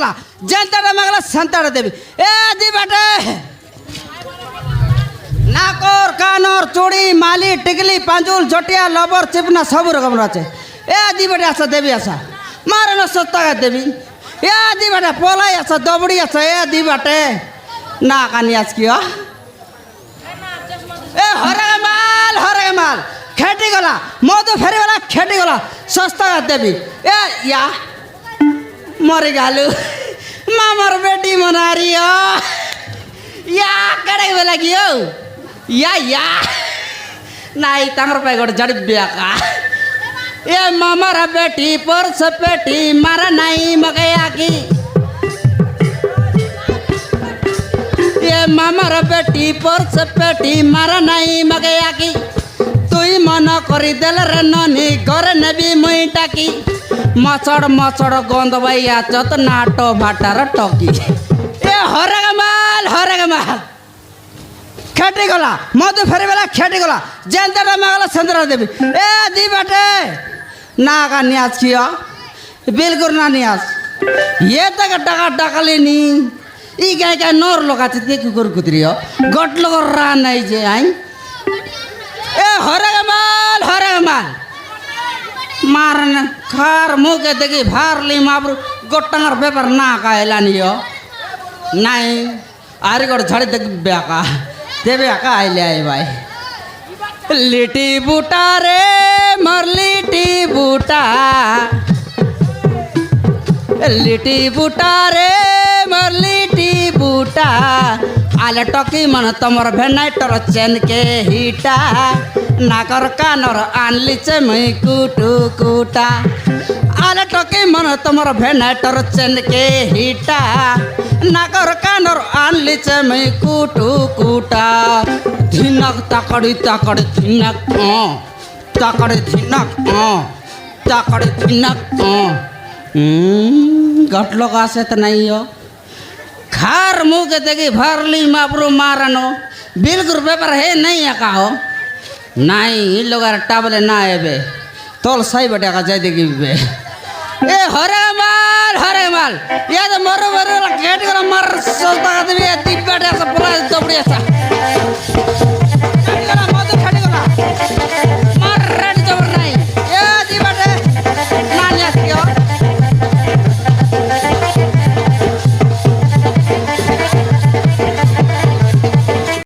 গলা জেনতাটা মাগলা সেন্তাটা দেবি এ দি বেটে নাকর কানর চুড়ি মালি টিকলি পাঞ্জুল জটিয়া লবর চিপনা সব রকমের আছে এ দি বেটে আসা দেবি আসা মারণ সস্তাকে দেবি এ দি বেটে পলাই আসা দবড়ি আছে এ দি বেটে না কানি আজ কি এ হরে মাল খেটি গলা মধু ফেরি গলা খেটি গলা সস্তাকে দেবি এ ইয়া মরে গালু মামার বেটি মনারি ইয়া কড়াই বেলা গিয়ে या नहीं तंगर पे गोड़ जड़ ब्याका ये मामारा बेटी पर सपेटी मारा नहीं मगया की ये मामारा बेटी पर सपेटी मारा नहीं मगया की तुई मना करी देल रे ननी घर नेबी मुईटा की मचड़ मचड़ गंद भैया चत नाटो भाटार टकी ये हरगमाल खेटी गला मधु फेरी बेला खेटी गला जेंतरा मागला संदरा देवी ए दी बेटे ना का नियाज किया बिल्कुल ना नियाज ये तक डका डकली नी ई गाय का नोर लोग आते थे कुकुर कुतरियो गट लोग रा नहीं जे आई ए हरगमाल मारन खार मुँह के देखी भार ली माबरू गोटंगर पेपर ना का एलानियो नहीं आरे गोट झड़ी देख ब्याका देवे आका आइले आई भाई लिटी बूटा रे मर लिटी बूटा रे मर लिटी बूटा आले टकी मन तमर भेनाइटर चेन के हिटा नाकर कानर आनली चमई कुटू कुटा आले टकी मन तमर भेनाइटर चेन के हिटा नाकर कानर आनली चमई कुटू कुटा धिनक ताकड़ी धिनक ताकड़ी धिनक गटलो का से तो नहीं हो खार मुँह के देखी भरली मापरू मारनो बिल्कुल पेपर है नहीं है का हो नहीं इन लोग टाबले ना है बे तोल सही बटे का जाए देखी बे ए हरे माल ये तो मरो केट कर मर सोचता आदमी 3 बेटे सब पूरा दबड़ी ऐसा